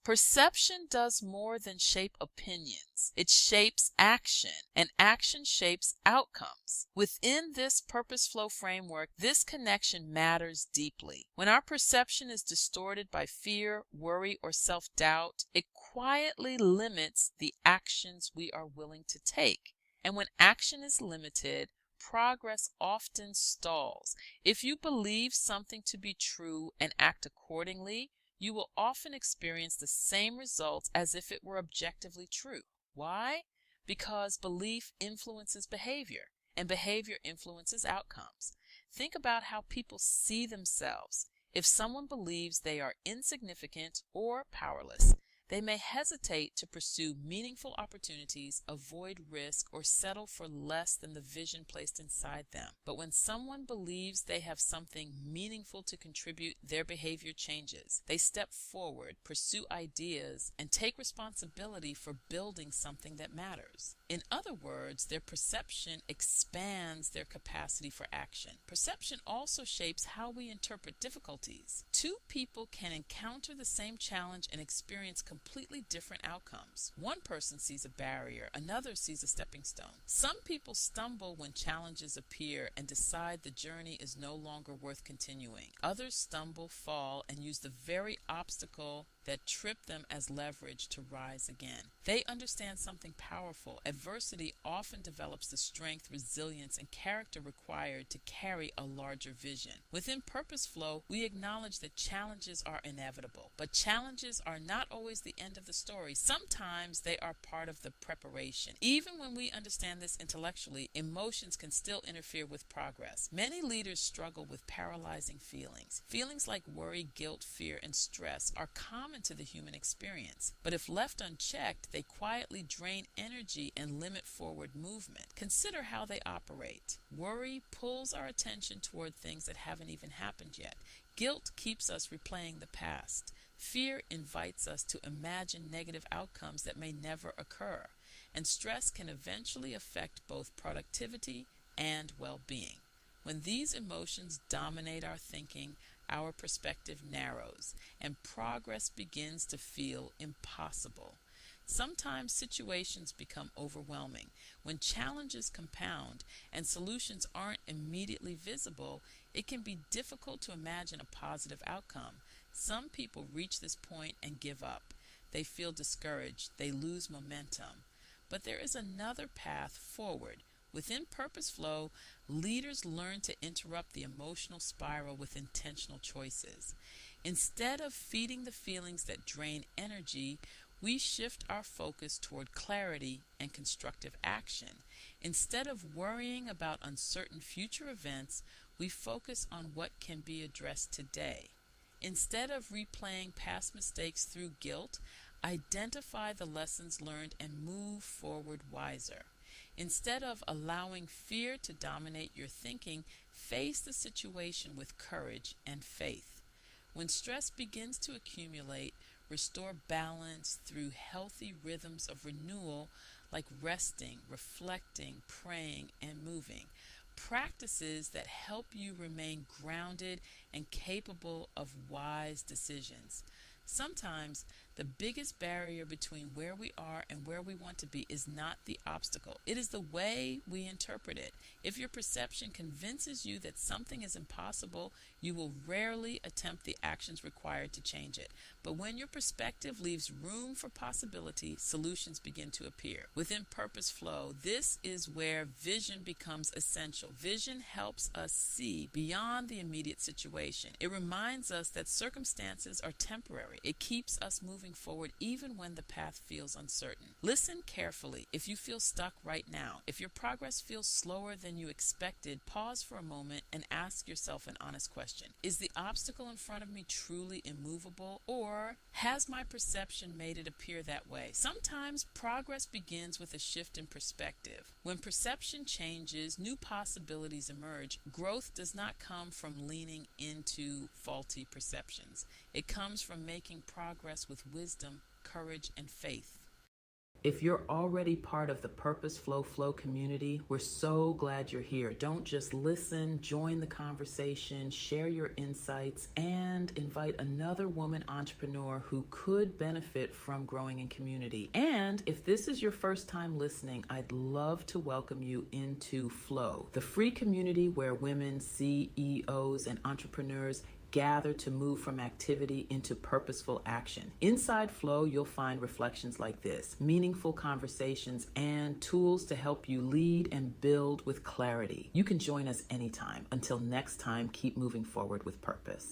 Perception does more than shape opinions. It shapes action, and action shapes outcomes. Within this PurposeFlow framework, this connection matters deeply. When our perception is distorted by fear, worry, or self-doubt, it quietly limits the actions we are willing to take. And when action is limited, progress often stalls. If you believe something to be true and act accordingly, you will often experience the same results as if it were objectively true. Why? Because belief influences behavior, and behavior influences outcomes. Think about how people see themselves. If someone believes they are insignificant or powerless, they may hesitate to pursue meaningful opportunities, avoid risk, or settle for less than the vision placed inside them. But when someone believes they have something meaningful to contribute, their behavior changes. They step forward, pursue ideas, and take responsibility for building something that matters. In other words, their perception expands their capacity for action. Perception also shapes how we interpret difficulties. Two people can encounter the same challenge and experience completely different outcomes. One person sees a barrier, another sees a stepping stone. Some people stumble when challenges appear and decide the journey is no longer worth continuing. Others stumble, fall, and use the very obstacle that tripped them as leverage to rise again. They understand something powerful. Adversity often develops the strength, resilience, and character required to carry a larger vision. Within PurposeFlow, we acknowledge that challenges are inevitable, but challenges are not always the end of the story. Sometimes they are part of the preparation. Even when we understand this intellectually, emotions can still interfere with progress. Many leaders struggle with paralyzing feelings. Feelings like worry, guilt, fear, and stress are common to the human experience, but if left unchecked, they quietly drain energy and limit forward movement. Consider how they operate. Worry pulls our attention toward things that haven't even happened yet. Guilt keeps us replaying the past. Fear invites us to imagine negative outcomes that may never occur. And stress can eventually affect both productivity and well-being. When these emotions dominate our thinking, our perspective narrows, and progress begins to feel impossible. Sometimes situations become overwhelming. When challenges compound and solutions aren't immediately visible, it can be difficult to imagine a positive outcome. Some people reach this point and give up. They feel discouraged. They lose momentum. But there is another path forward. Within PurposeFlow, leaders learn to interrupt the emotional spiral with intentional choices. Instead of feeding the feelings that drain energy, we shift our focus toward clarity and constructive action. Instead of worrying about uncertain future events, we focus on what can be addressed today. Instead of replaying past mistakes through guilt, identify the lessons learned and move forward wiser. Instead of allowing fear to dominate your thinking, face the situation with courage and faith. When stress begins to accumulate, restore balance through healthy rhythms of renewal like resting, reflecting, praying, and moving. Practices that help you remain grounded and capable of wise decisions. Sometimes the biggest barrier between where we are and where we want to be is not the obstacle. It is the way we interpret it. If your perception convinces you that something is impossible, you will rarely attempt the actions required to change it. But when your perspective leaves room for possibility, solutions begin to appear. Within PurposeFlow, this is where vision becomes essential. Vision helps us see beyond the immediate situation. It reminds us that circumstances are temporary. It keeps us moving forward even when the path feels uncertain. Listen carefully. If you feel stuck right now, if your progress feels slower than you expected, pause for a moment and ask yourself an honest question. Is the obstacle in front of me truly immovable, or has my perception made it appear that way? Sometimes progress begins with a shift in perspective. When perception changes, new possibilities emerge. Growth does not come from leaning into faulty perceptions. It comes from making progress with wisdom, courage, and faith. If you're already part of the PurposeFlow Flow community, we're so glad you're here. Don't just listen, join the conversation, share your insights, and invite another woman entrepreneur who could benefit from growing in community. And if this is your first time listening, I'd love to welcome you into Flow, the free community where women, CEOs, and entrepreneurs gather to move from activity into purposeful action. Inside Flow, you'll find reflections like this, meaningful conversations, and tools to help you lead and build with clarity. You can join us anytime. Until next time, keep moving forward with purpose.